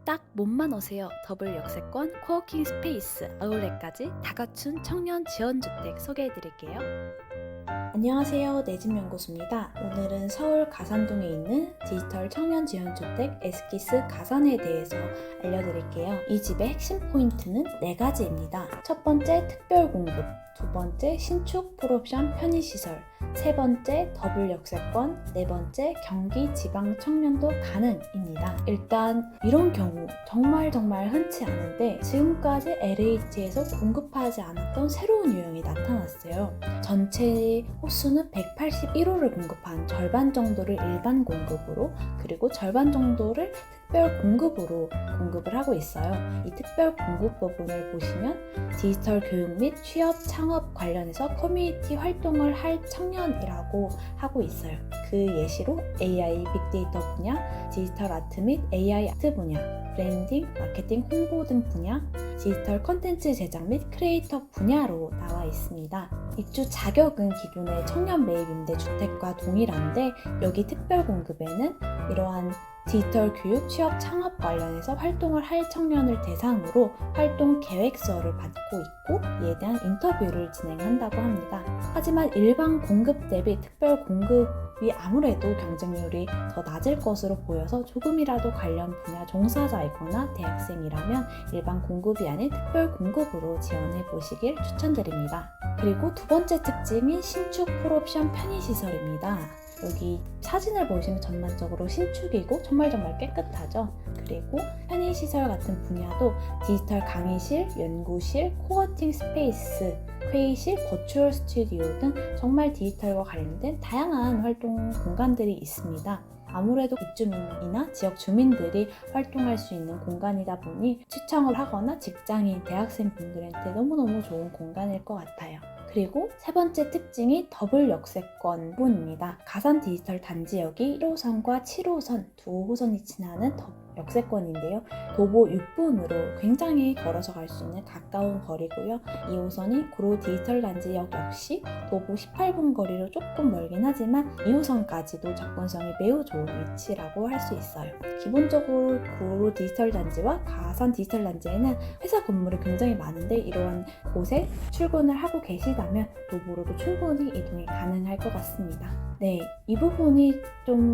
딱 몸만 오세요. 더블 역세권, 코워킹 스페이스, 아울렛까지 다 갖춘 청년 지원주택 소개해드릴게요. 안녕하세요. 내집 연구소입니다. 오늘은 서울 가산동에 있는 디지털 청년 지원주택 에스키스 가산에 대해서 알려드릴게요. 이 집의 핵심 포인트는 4가지입니다. 첫 번째, 특별 공급. 두 번째, 신축 풀옵션 편의시설. 세 번째, 더블 역세권. 네 번째, 경기 지방 청년도 가능입니다. 일단 이런 경우 정말 흔치 않은데 지금까지 LH에서 공급하지 않았던 새로운 유형이 나타났어요. 전체 호수는 181호를 공급한 절반 정도를 일반 공급으로, 그리고 절반 정도를 특별 공급으로 공급을 하고 있어요. 이 특별 공급 부분을 보시면 디지털 교육 및 취업 창업 관련해서 커뮤니티 활동을 할 청년이라고 하고 있어요. 그 예시로 AI, 빅데이터 분야, 디지털 아트 및 AI 아트 분야, 브랜딩, 마케팅, 홍보 등 분야, 디지털 컨텐츠 제작 및 크리에이터 분야로 나와 있습니다. 입주 자격은 기존의 청년 매입 임대주택과 동일한데, 여기 특별 공급에는 이러한 디지털 교육, 취업, 창업 관련해서 활동을 할 청년을 대상으로 활동 계획서를 받고 있고, 이에 대한 인터뷰를 진행한다고 합니다. 하지만 일반 공급 대비 특별 공급이 아무래도 경쟁률이 더 낮을 것으로 보여서 조금이라도 관련 분야 종사자이거나 대학생이라면 일반 공급이 아닌 특별 공급으로 지원해 보시길 추천드립니다. 그리고 두 번째 특징이 신축 풀옵션 편의시설입니다. 여기 사진을 보시면 전반적으로 신축이고 정말 깨끗하죠. 그리고 편의시설 같은 분야도 디지털 강의실, 연구실, 코워킹 스페이스, 회의실, 버추얼 스튜디오 등 정말 디지털과 관련된 다양한 활동 공간들이 있습니다. 아무래도 입주민이나 지역 주민들이 활동할 수 있는 공간이다 보니 시청을 하거나 직장인, 대학생분들한테 너무너무 좋은 공간일 것 같아요. 그리고 세 번째 특징이 더블 역세권 부분입니다. 가산 디지털 단지역이 1호선과 7호선 두 호선이 지나는 역세권인데요. 도보 6분으로 굉장히 걸어서 갈 수 있는 가까운 거리고요. 2호선이 구로 디지털 단지역 역시 도보 18분 거리로 조금 멀긴 하지만 2호선까지도 접근성이 매우 좋은 위치라고 할 수 있어요. 기본적으로 구로 디지털 단지와 가산 디지털 단지에는 회사 건물이 굉장히 많은데, 이러한 곳에 출근을 하고 계시다면 도보로도 충분히 이동이 가능할 것 같습니다. 네, 이 부분이 좀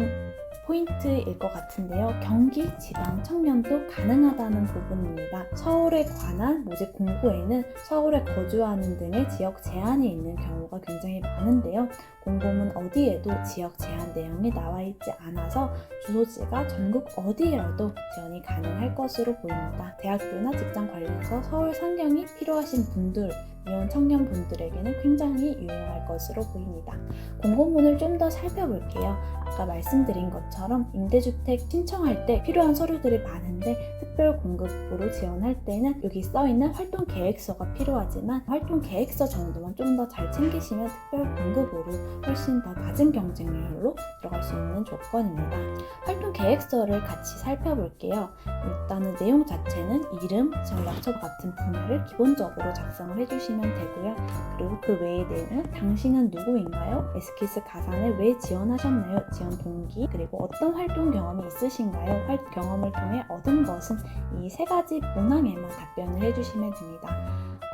포인트일 것 같은데요. 경기 지방 청년도 가능하다는 부분입니다. 서울에 관한 모집 공고에는 서울에 거주하는 등의 지역 제한이 있는 경우가 굉장히 많은데요. 공고문 어디에도 지역 제한 내용이 나와 있지 않아서 주소지가 전국 어디에라도 지원이 가능할 것으로 보입니다. 대학교나 직장 관련해서 서울 상경이 필요하신 분들, 이혼 청년분들에게는 굉장히 유용할 것으로 보입니다. 공고문을 좀 더 살펴볼게요. 아까 말씀드린 것처럼 임대주택 신청할 때 필요한 서류들이 많은데, 특별 공급으로 지원할 때는 여기 써있는 활동 계획서가 필요하지만 활동 계획서 정도만 좀 더 잘 챙기시면 특별 공급으로 훨씬 더 낮은 경쟁률로 들어갈 수 있는 조건입니다. 활동 계획서를 같이 살펴볼게요. 일단은 내용 자체는 이름, 전략처 같은 분야를 기본적으로 작성을 해주시면 되고요. 그리고 그 외의 내용은 당신은 누구인가요? 에스키스 가산에 왜 지원하셨나요? 지원 동기, 그리고 어떤 활동 경험이 있으신가요? 경험을 통해 얻은 것은, 이 3가지 문항에만 답변을 해주시면 됩니다.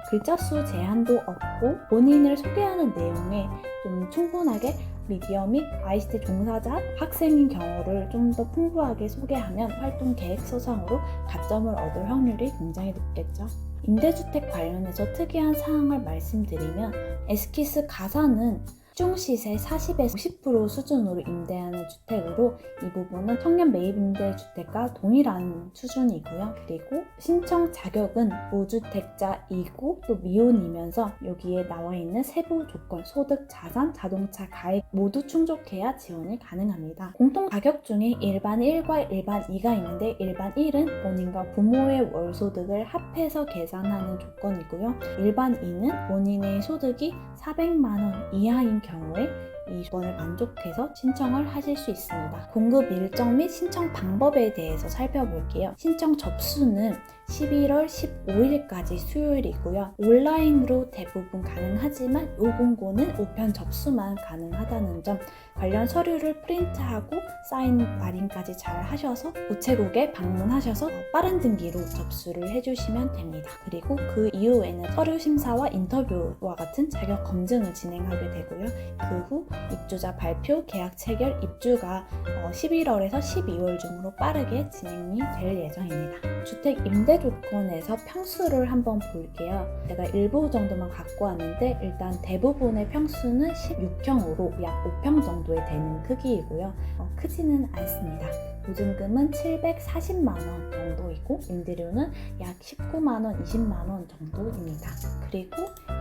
글자 수 제한도 없고 본인을 소개하는 내용에 좀 충분하게 미디어 및 ICT 종사자, 학생인 경우를 좀 더 풍부하게 소개하면 활동 계획서상으로 가점을 얻을 확률이 굉장히 높겠죠. 임대주택 관련해서 특이한 사항을 말씀드리면, 에스키스 가산은 시중시세 40에서 50% 수준으로 임대하는 주택으로, 이 부분은 청년 매입 임대주택과 동일한 수준이고요. 그리고 신청 자격은 무주택자이고 또 미혼이면서 여기에 나와 있는 세부 조건, 소득, 자산, 자동차 가입 모두 충족해야 지원이 가능합니다. 공통 자격 중에 일반 1과 일반 2가 있는데, 일반 1은 본인과 부모의 월소득을 합해서 계산하는 조건이고요. 일반 2는 본인의 소득이 400만 원 이하인 경우에 이 조건을 만족해서 신청을 하실 수 있습니다. 공급 일정 및 신청 방법에 대해서 살펴볼게요. 신청 접수는 11월 15일까지 수요일이고요. 온라인으로 대부분 가능하지만 이 공고는 우편 접수만 가능하다는 점, 관련 서류를 프린트하고 사인 마감까지 잘 하셔서 우체국에 방문하셔서 빠른 등기로 접수를 해주시면 됩니다. 그리고 그 이후에는 서류 심사와 인터뷰와 같은 자격 검증을 진행하게 되고요. 그 후 입주자 발표, 계약 체결, 입주가 11월에서 12월 중으로 빠르게 진행이 될 예정입니다. 주택 임대 조건에서 평수를 한번 볼게요. 제가 일부 정도만 갖고 왔는데 일단 대부분의 평수는 16평으로 약 5평 정도에 되는 크기이고요. 크지는 않습니다. 보증금은 740만원 정도이고 임대료는 약 19만원, 20만원 정도입니다. 그리고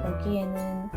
여기에는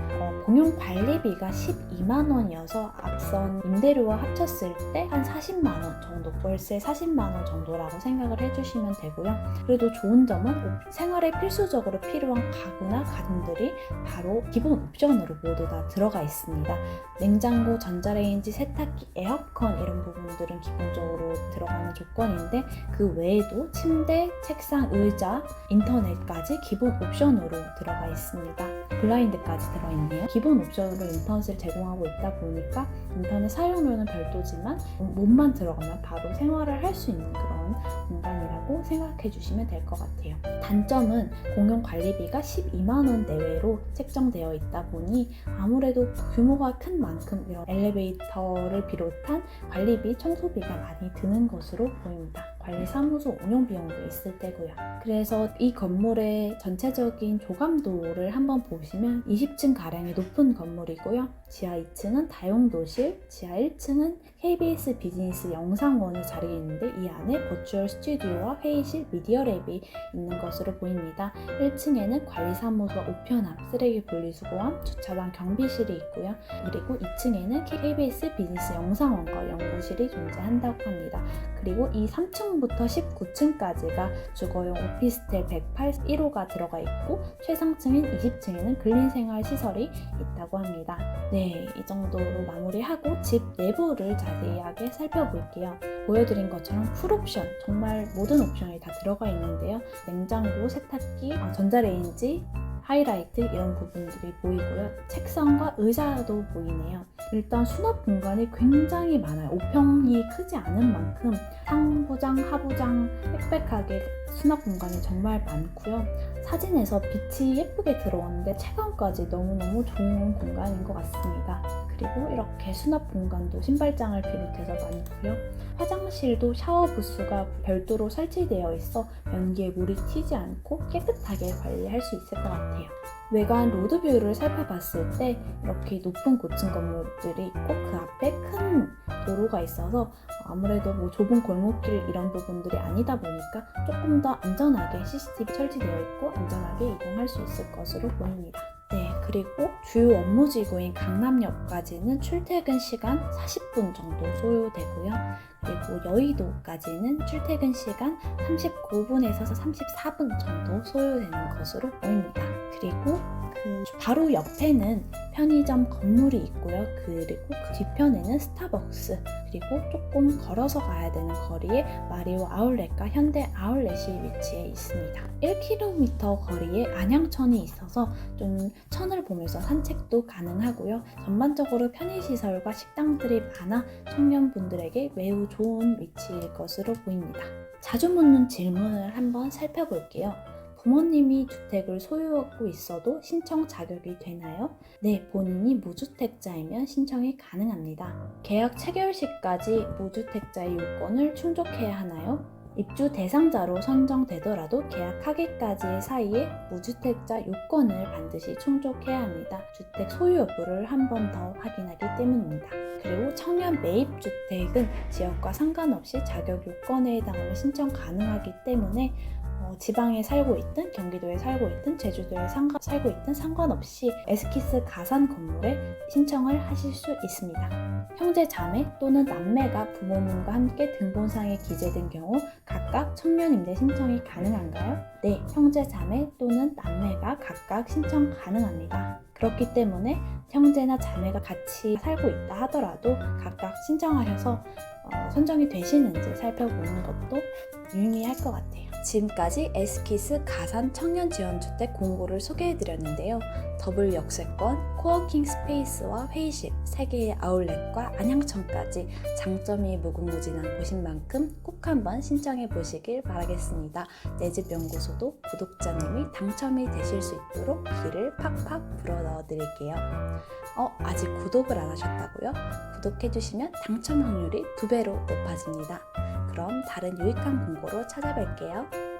공용 관리비가 12만원이어서 앞선 임대료와 합쳤을 때 한 40만원 정도, 월세 40만원 정도라고 생각을 해주시면 되고요. 그래도 좋은 점은 생활에 필수적으로 필요한 가구나 가전들이 바로 기본 옵션으로 모두 다 들어가 있습니다. 냉장고, 전자레인지, 세탁기, 에어컨 이런 부분들은 기본적으로 들어가는 조건인데 그 외에도 침대, 책상, 의자, 인터넷까지 기본 옵션으로 들어가 있습니다. 블라인드까지 들어있네요. 기본 옵션으로 인터넷을 제공하고 있다 보니까 인터넷 사용료는 별도지만 몸만 들어가면 바로 생활을 할 수 있는 그런 공간이라고 생각해 주시면 될 것 같아요. 단점은 공용 관리비가 12만원 내외로 책정되어 있다 보니 아무래도 규모가 큰 만큼 이런 엘리베이터를 비롯한 관리비, 청소비가 많이 드는 것으로 보입니다. 관리사무소 운영 비용도 있을 때고요. 그래서 이 건물의 전체적인 조감도를 한번 보시면 20층 가량의 높은 건물이고요. 지하 2층은 다용도실, 지하 1층은 KBS 비즈니스 영상원이 자리해 있는데 이 안에 버추얼 스튜디오와 회의실, 미디어랩이 있는 것으로 보입니다. 1층에는 관리사무소와 우편함, 쓰레기 분리수거함, 주차장 경비실이 있고요. 그리고 2층에는 KBS 비즈니스 영상원과 연구실이 존재한다고 합니다. 그리고 이 3층부터 19층까지가 주거용 오피스텔 181호가 들어가 있고 최상층인 20층에는 근린생활시설이 있다고 합니다. 네, 이 정도로 마무리하고 집 내부를 자세하게 살펴볼게요. 보여드린 것처럼 풀옵션, 정말 모든 옵션이 다 들어가 있는데요. 냉장고, 세탁기, 전자레인지, 하이라이트 이런 부분들이 보이고요. 책상과 의자도 보이네요. 일단 수납 공간이 굉장히 많아요. 5평이 크지 않은 만큼 상부장, 하부장 빽빽하게 수납 공간이 정말 많고요. 사진에서 빛이 예쁘게 들어오는데 체감까지 너무너무 좋은 공간인 것 같습니다. 그리고 이렇게 수납 공간도 신발장을 비롯해서 많고요. 화장실도 샤워 부스가 별도로 설치되어 있어 변기에 물이 튀지 않고 깨끗하게 관리할 수 있을 것 같아요. 외관 로드뷰를 살펴봤을 때 이렇게 높은 고층 건물들이 있고 그 앞에 큰 도로가 있어서 아무래도 좁은 골목길 이런 부분들이 아니다 보니까 조금 더 안전하게 CCTV 설치되어 있고 안전하게 이동할 수 있을 것으로 보입니다. 네, 그리고 주요 업무지구인 강남역까지는 출퇴근 시간 40분 정도 소요되고요. 그리고 여의도까지는 출퇴근 시간 39분에서 34분 정도 소요되는 것으로 보입니다. 그리고 그 바로 옆에는 편의점 건물이 있고요. 그리고 그 뒤편에는 스타벅스, 그리고 조금 걸어서 가야 되는 거리에 마리오 아울렛과 현대 아울렛이 위치해 있습니다. 1km 거리에 안양천이 있어서 좀 천을 보면서 산책도 가능하고요. 전반적으로 편의시설과 식당들이 많아 청년분들에게 매우 좋은 위치일 것으로 보입니다. 자주 묻는 질문을 한번 살펴볼게요. 부모님이 주택을 소유하고 있어도 신청 자격이 되나요? 네, 본인이 무주택자이면 신청이 가능합니다. 계약 체결 시까지 무주택자의 요건을 충족해야 하나요? 입주 대상자로 선정되더라도 계약하기까지의 사이에 무주택자 요건을 반드시 충족해야 합니다. 주택 소유 여부를 한 번 더 확인하기 때문입니다. 그리고 청년 매입주택은 지역과 상관없이 자격 요건에 해당하면 신청 가능하기 때문에 지방에 살고 있든 경기도에 살고 있든 제주도에 살고 있든 상관없이 에스키스 가산 건물에 신청을 하실 수 있습니다. 형제 자매 또는 남매가 부모님과 함께 등본상에 기재된 경우 각각 청년임대 신청이 가능한가요? 네, 형제 자매 또는 남매가 각각 신청 가능합니다. 그렇기 때문에 형제나 자매가 같이 살고 있다 하더라도 각각 신청하셔서 선정이 되시는지 살펴보는 것도 유의미할 것 같아요. 지금까지 에스키스 가산 청년 지원주택 공고를 소개해드렸는데요. 더블 역세권, 코워킹 스페이스와 회의실, 3개의 아울렛과 안양청까지 장점이 무궁무진한 곳인 만큼 꼭 한번 신청해 보시길 바라겠습니다. 내 집 연구소도 구독자님이 당첨이 되실 수 있도록 귀를 팍팍 불어 넣어 드릴게요. 아직 구독을 안 하셨다고요? 구독해주시면 당첨 확률이 2배로 높아집니다. 그럼 다른 유익한 공고로 찾아뵐게요.